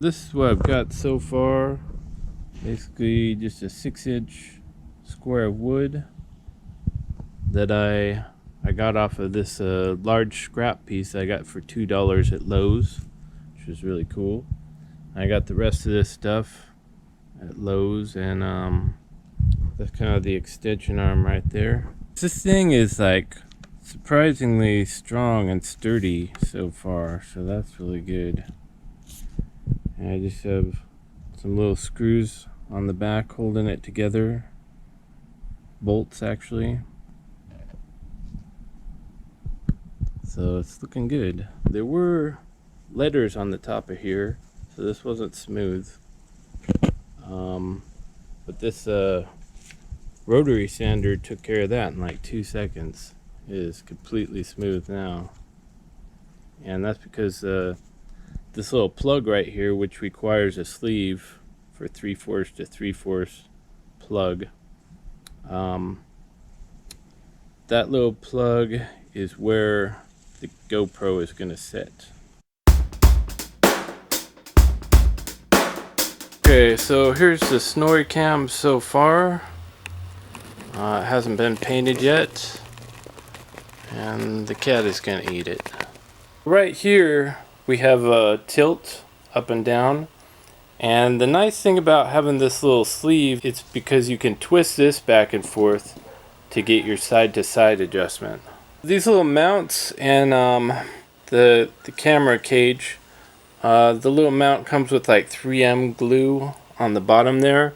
This is what I've got so far. Basically just a 6-inch square of wood that I got off of this large scrap piece I got for $2 at Lowe's, which is really cool. I got the rest of this stuff at Lowe's, and that's kind of the extension arm right there. This thing is like surprisingly strong and sturdy so far, so that's really good. And I just have some little screws on the back holding it together, bolts actually, so it's looking good. There were letters on the top of here, so this wasn't smooth, but this rotary sander took care of that in like 2 seconds. It is completely smooth now, and that's because this little plug right here, which requires a sleeve for 3/4 to 3/4 plug, that little plug is where the GoPro is going to sit. Okay, so here's the Snorricam so far. It hasn't been painted yet, and the cat is going to eat it. Right here we have a tilt up and down, and the nice thing about having this little sleeve, it's because you can twist this back and forth to get your side-to-side adjustment. These little mounts and the camera cage, the little mount comes with like 3M glue on the bottom there,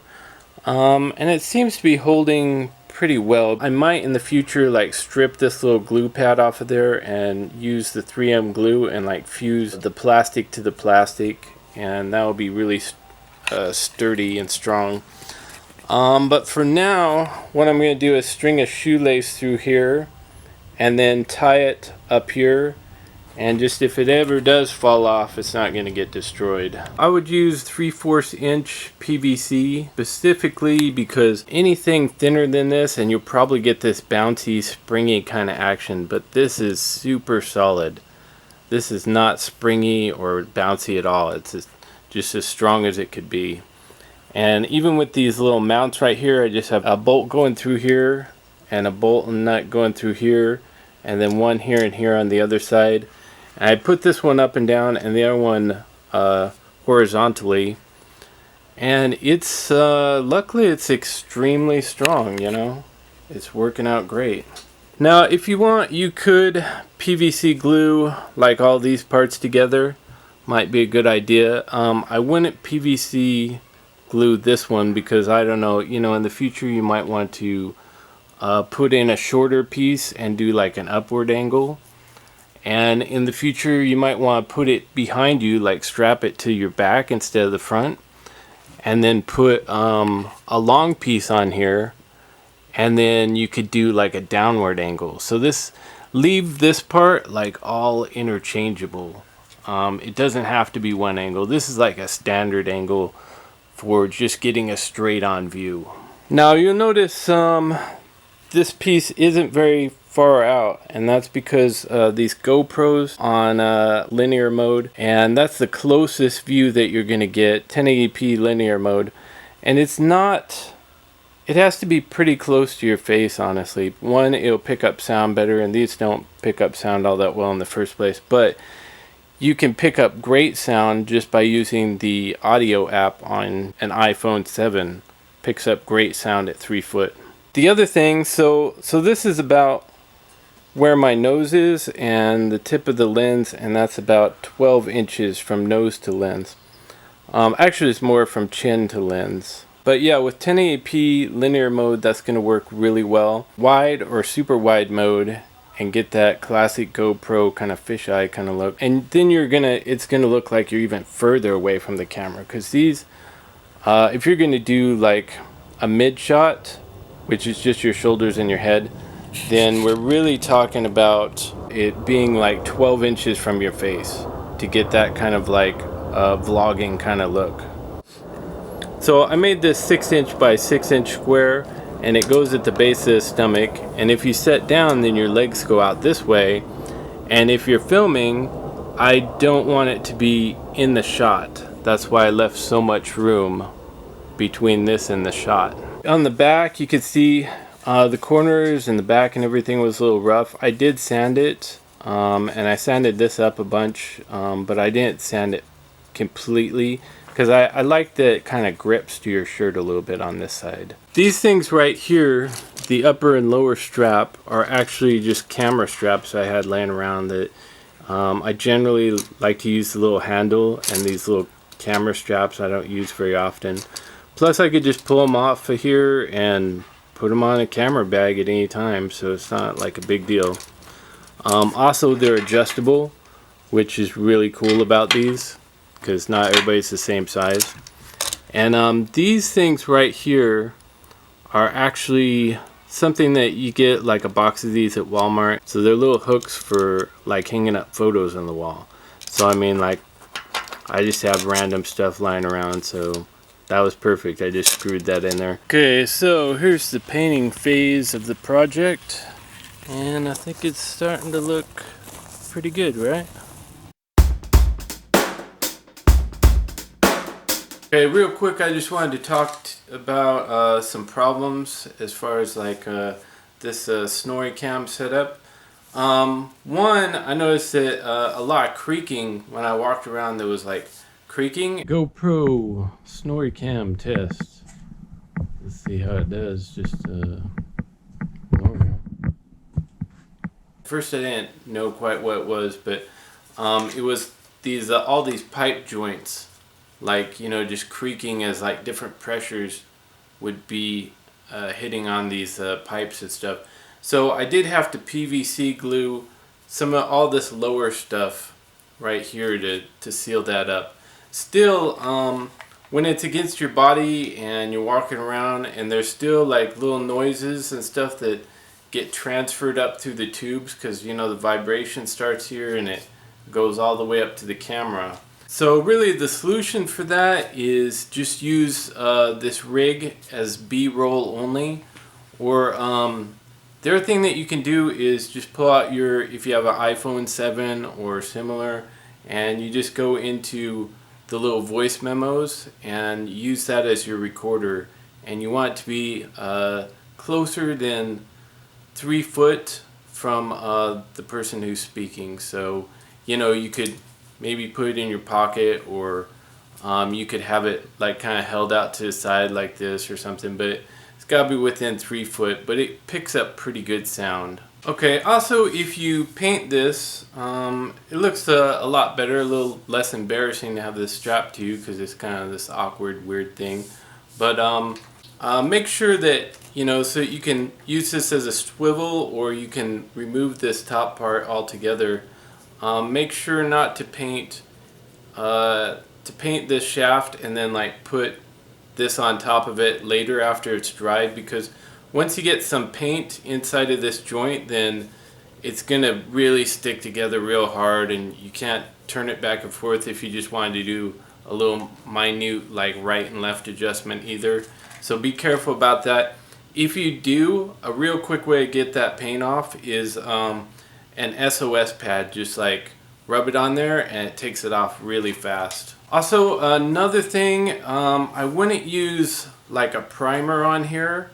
and it seems to be holding pretty well. I might in the future like strip this little glue pad off of there and use the 3M glue and like fuse the plastic to the plastic, and that will be really sturdy and strong. But for now, what I'm going to do is string a shoelace through here and then tie it up here, and just if it ever does fall off, it's not going to get destroyed. I would use 3/4 inch PVC specifically because anything thinner than this and you'll probably get this bouncy springy kind of action, but this is super solid. This is not springy or bouncy at all. It's just as strong as it could be. And even with these little mounts right here, I just have a bolt going through here and a bolt and nut going through here, and then one here and here on the other side. I put this one up and down and the other one horizontally, and it's luckily it's extremely strong, you know. It's working out great. Now if you want, you could PVC glue like all these parts together. Might be a good idea. I wouldn't PVC glue this one because I don't know, you know, in the future you might want to put in a shorter piece and do like an upward angle. And in the future you might want to put it behind you, like strap it to your back instead of the front, and then put a long piece on here, and then you could do like a downward angle. So leave this part like all interchangeable. It doesn't have to be one angle. This is like a standard angle for just getting a straight on view. Now you'll notice this piece isn't very far out, and that's because these GoPros on linear mode, and that's the closest view that you're going to get, 1080p linear mode, and it has to be pretty close to your face, honestly. One, it'll pick up sound better, and these don't pick up sound all that well in the first place, but you can pick up great sound just by using the audio app on an iPhone 7. Picks up great sound at 3 foot. The other thing, so this is about where my nose is and the tip of the lens, and that's about 12 inches from nose to lens. Actually it's more from chin to lens. But yeah, with 1080p linear mode, that's going to work really well. Wide or super wide mode, and get that classic GoPro kind of fisheye kind of look. And then it's gonna look like you're even further away from the camera, because these, if you're gonna do like a mid shot, which is just your shoulders and your head, then we're really talking about it being like 12 inches from your face to get that kind of like vlogging kind of look. So I made this 6-inch by 6-inch square, and it goes at the base of the stomach, and if you sit down then your legs go out this way, and if you're filming, I don't want it to be in the shot. That's why I left so much room between this and the shot. On the back, you could see the corners and the back and everything was a little rough. I did sand it, and I sanded this up a bunch, but I didn't sand it completely because I like that it kind of grips to your shirt a little bit on this side. These things right here, the upper and lower strap, are actually just camera straps I had laying around that I generally like to use the little handle, and these little camera straps I don't use very often. Plus I could just pull them off of here and put them on a camera bag at any time, so it's not like a big deal. Also, they're adjustable, which is really cool about these because not everybody's the same size. And these things right here are actually something that you get like a box of these at Walmart. So they're little hooks for like hanging up photos on the wall. So I mean, like, I just have random stuff lying around, so that was perfect. I just screwed that in there. Okay, so here's the painting phase of the project, and I think it's starting to look pretty good, right? Okay, real quick, I just wanted to talk about some problems as far as like this Snorricam setup. One, I noticed that a lot of creaking when I walked around. There was like creaking. GoPro Snorricam test. Let's see how it does. Just normal. First, I didn't know quite what it was, but it was these all these pipe joints, like, you know, just creaking as like different pressures would be hitting on these pipes and stuff. So I did have to PVC glue some of all this lower stuff right here to seal that up. Still, when it's against your body and you're walking around and there's still like little noises and stuff that get transferred up through the tubes, because, you know, the vibration starts here and it goes all the way up to the camera. So really the solution for that is just use this rig as B-roll only, or the other thing that you can do is just pull out your, if you have an iPhone 7 or similar, and you just go into the little voice memos and use that as your recorder, and you want it to be closer than 3 foot from the person who's speaking. So, you know, you could maybe put it in your pocket, or you could have it like kind of held out to the side like this or something, but it's got to be within 3 foot, but it picks up pretty good sound. Okay, also if you paint this, it looks a lot better, a little less embarrassing to have this strapped to you because it's kind of this awkward, weird thing. But make sure that, you know, so you can use this as a swivel, or you can remove this top part altogether. Make sure not to paint this shaft and then like put this on top of it later after it's dried, because once you get some paint inside of this joint, then it's gonna really stick together real hard, and you can't turn it back and forth if you just wanted to do a little minute like right and left adjustment either. So be careful about that. If you do, a real quick way to get that paint off is an SOS pad. Just like rub it on there and it takes it off really fast. Also, another thing, I wouldn't use like a primer on here.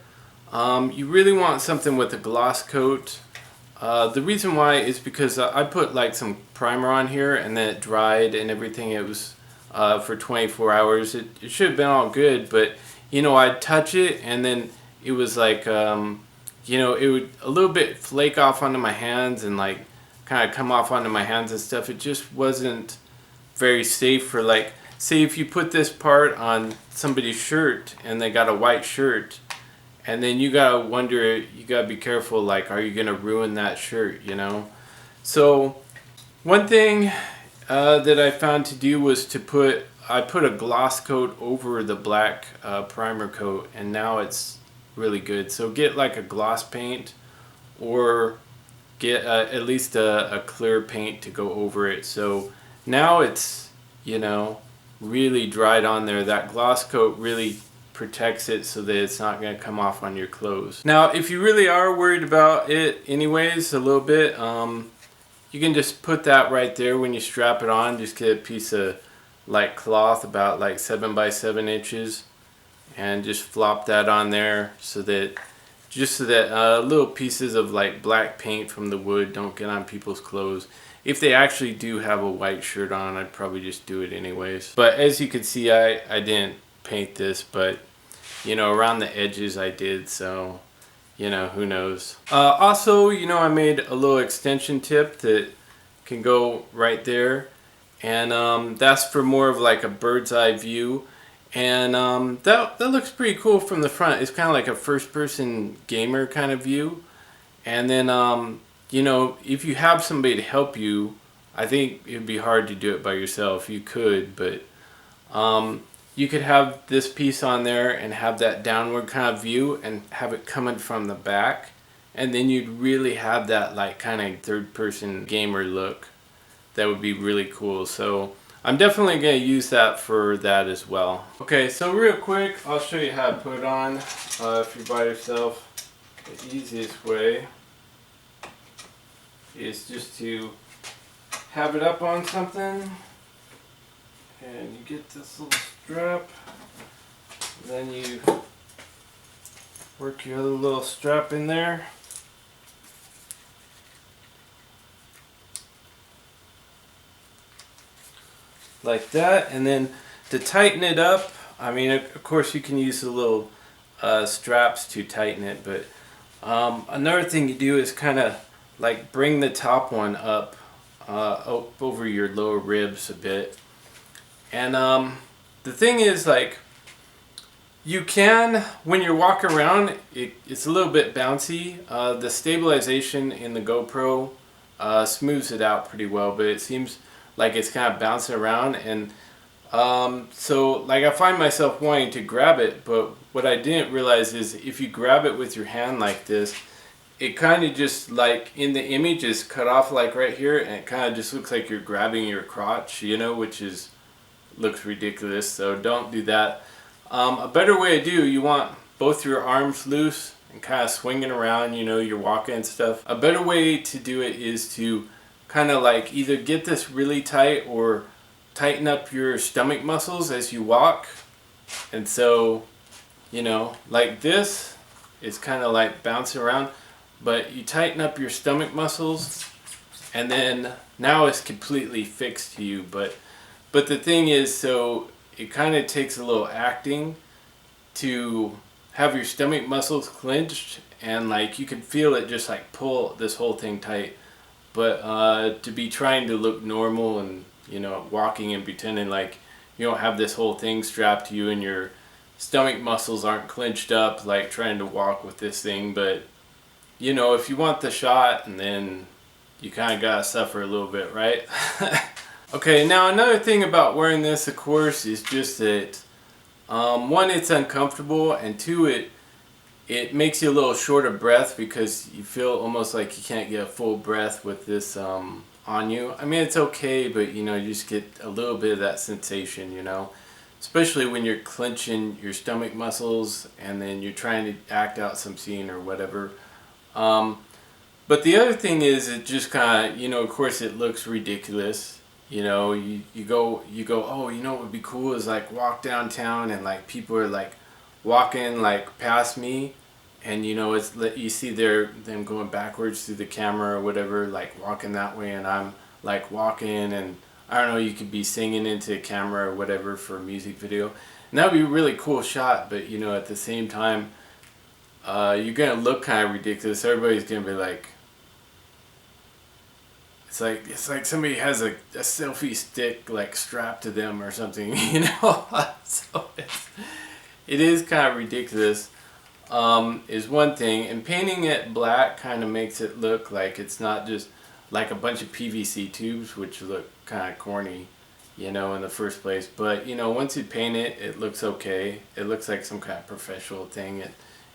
You really want something with a gloss coat. The reason why is because I put like some primer on here and then it dried and everything. It was for 24 hours. It should have been all good, but you know, I'd touch it and then it was like, you know, it would a little bit flake off onto my hands and like kind of come off onto my hands and stuff. It just wasn't very safe for, like, say if you put this part on somebody's shirt and they got a white shirt, and then you gotta wonder, you gotta be careful, like, are you gonna ruin that shirt, you know? So one thing that I found to do was to I put a gloss coat over the black primer coat, and now it's really good. So get like a gloss paint, or get at least a clear paint to go over it. So now it's, you know, really dried on there. That gloss coat really protects it so that it's not going to come off on your clothes. Now if you really are worried about it anyways a little bit, you can just put that right there when you strap it on. Just get a piece of like cloth about like 7 by 7 inches, and just flop that on there so that little pieces of like black paint from the wood don't get on people's clothes. If they actually do have a white shirt on, I'd probably just do it anyways. But as you can see, I didn't paint this, but you know, around the edges I did, so you know, who knows. Also, you know, I made a little extension tip that can go right there, and that's for more of like a bird's eye view. And that looks pretty cool from the front. It's kind of like a first-person gamer kind of view. And then you know, if you have somebody to help you, I think it'd be hard to do it by yourself. You could, but you could have this piece on there and have that downward kind of view and have it coming from the back, and then you'd really have that like kind of third-person gamer look. That would be really cool. So I'm definitely going to use that for that as well. Okay, so real quick, I'll show you how to put it on if you're by yourself. The easiest way is just to have it up on something, and you get this little strap, then you work your other little strap in there. Like that, and then to tighten it up, I mean, of course you can use the little straps to tighten it, but another thing you do is kind of like bring the top one up over your lower ribs a bit. And the thing is, like, you can, when you're walking around, it's a little bit bouncy. The stabilization in the GoPro smooths it out pretty well, but it seems like it's kind of bouncing around, and so like I find myself wanting to grab it, but what I didn't realize is if you grab it with your hand like this, it kind of just like in the image is cut off like right here, and it kind of just looks like you're grabbing your crotch, you know, which is looks ridiculous. So don't do that. A better way to do, you want both your arms loose and kind of swinging around, you know, you're walking and stuff. A better way to do it is to kind of like either get this really tight or tighten up your stomach muscles as you walk. And so, you know, like this is kind of like bouncing around, but you tighten up your stomach muscles, and then now it's completely fixed to you. But the thing is, so it kind of takes a little acting to have your stomach muscles clenched, and like you can feel it just like pull this whole thing tight. But to be trying to look normal and, you know, walking and pretending like you don't have this whole thing strapped to you and your stomach muscles aren't clenched up, like trying to walk with this thing. But, you know, if you want the shot, and then you kind of gotta suffer a little bit, right? Okay, now another thing about wearing this, of course, is just that one, it's uncomfortable, and two, it makes you a little short of breath because you feel almost like you can't get a full breath with this on you. I mean, it's okay, but you know, you just get a little bit of that sensation, you know, especially when you're clenching your stomach muscles and then you're trying to act out some scene or whatever. But the other thing is, it just kind of, you know, of course it looks ridiculous. You know, you go, oh, you know what would be cool is like walk downtown and like people are like walking like past me, and you know, it's you see them going backwards through the camera or whatever, like walking that way, and I'm like walking, and I don't know, you could be singing into a camera or whatever for a music video, and that would be a really cool shot. But you know, at the same time, you're gonna look kind of ridiculous. Everybody's gonna be like, it's like somebody has a selfie stick like strapped to them or something, you know. So it is kind of ridiculous, is one thing, and painting it black kind of makes it look like it's not just like a bunch of PVC tubes, which look kind of corny, you know, in the first place. But you know, once you paint it, it looks okay. It looks like some kind of professional thing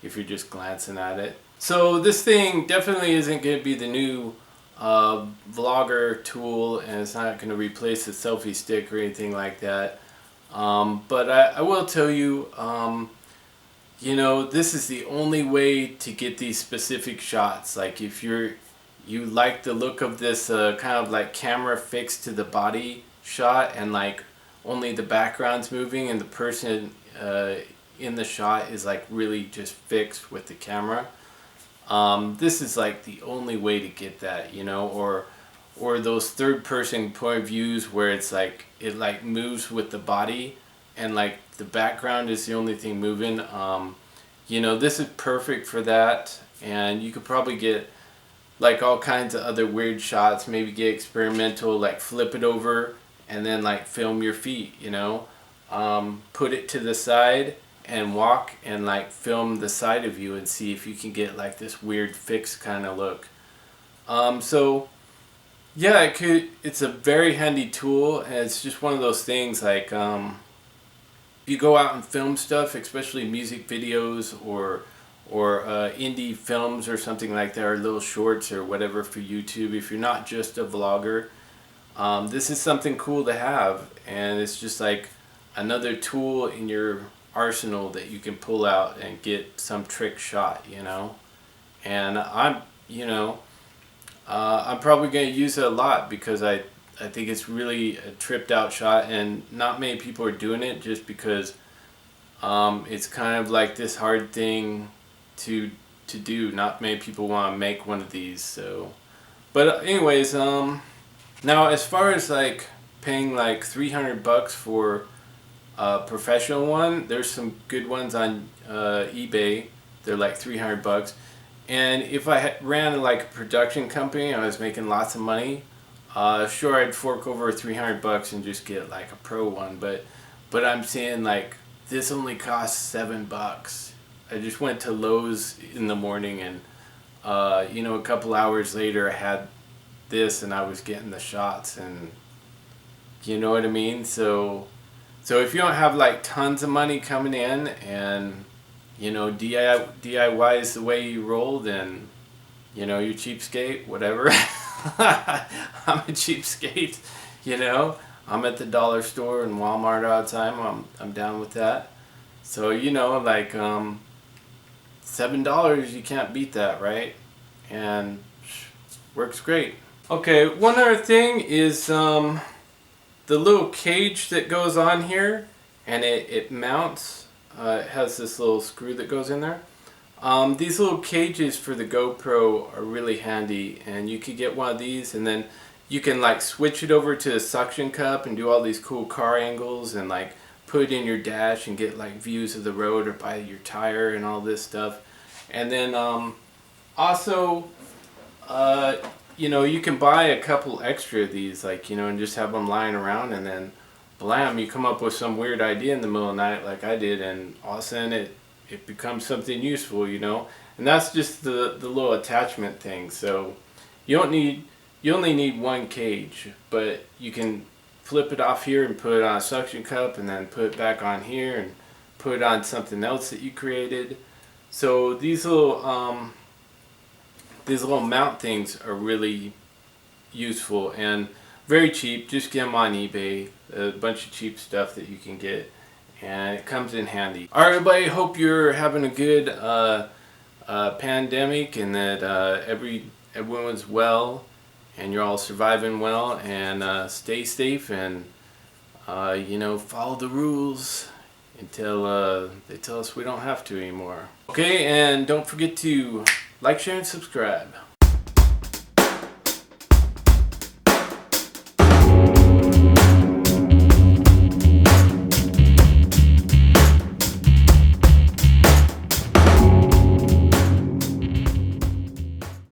if you're just glancing at it. So this thing definitely isn't going to be the new vlogger tool, and it's not going to replace the selfie stick or anything like that. But I will tell you, you know, this is the only way to get these specific shots. Like if you like the look of this kind of like camera fixed to the body shot, and like only the background's moving and the person in the shot is like really just fixed with the camera. This is like the only way to get that, you know, or those third person point of views where it's like it like moves with the body and like the background is the only thing moving. You know, this is perfect for that, and you could probably get like all kinds of other weird shots. Maybe get experimental, like flip it over and then like film your feet, you know. Put it to the side and walk and like film the side of you and see if you can get like this weird fixed kind of look. So yeah, it's a very handy tool, and it's just one of those things like if you go out and film stuff, especially music videos or indie films or something like that, or little shorts or whatever for YouTube, if you're not just a vlogger, this is something cool to have, and it's just like another tool in your arsenal that you can pull out and get some trick shot, you know. And I'm probably going to use it a lot because I think it's really a tripped out shot, and not many people are doing it just because it's kind of like this hard thing to do. Not many people want to make one of these. So, but anyways, now as far as like paying like $300 for a professional one, there's some good ones on eBay. They're like $300. And if I ran like a production company, I was making lots of money, sure, I'd fork over $300 and just get like a pro one. But I'm saying like this only costs $7. I just went to Lowe's in the morning, and you know, a couple hours later I had this and I was getting the shots, and you know what I mean. So if you don't have like tons of money coming in, and you know, DIY is the way you roll, then you know, you're cheapskate, whatever. I'm a cheapskate, you know. I'm at the dollar store and Walmart all the time. I'm down with that. So you know, like $7, you can't beat that, right? And works great. Okay, one other thing is the little cage that goes on here, and it mounts. It has this little screw that goes in there. These little cages for the GoPro are really handy, and you could get one of these, and then you can like switch it over to a suction cup and do all these cool car angles, and like put it in your dash and get like views of the road or by your tire and all this stuff. And then also you know, you can buy a couple extra of these, like, you know, and just have them lying around, and then blam, you come up with some weird idea in the middle of the night like I did, and all of a sudden it becomes something useful, you know. And that's just the little attachment thing. So you only need one cage, but you can flip it off here and put it on a suction cup, and then put it back on here and put it on something else that you created. So these little mount things are really useful and very cheap. Just get them on eBay. A bunch of cheap stuff that you can get, and it comes in handy. Alright everybody, hope you're having a good pandemic, and that everyone's well and you're all surviving well, and stay safe, and you know, follow the rules until they tell us we don't have to anymore. Okay, and don't forget to like, share, and subscribe.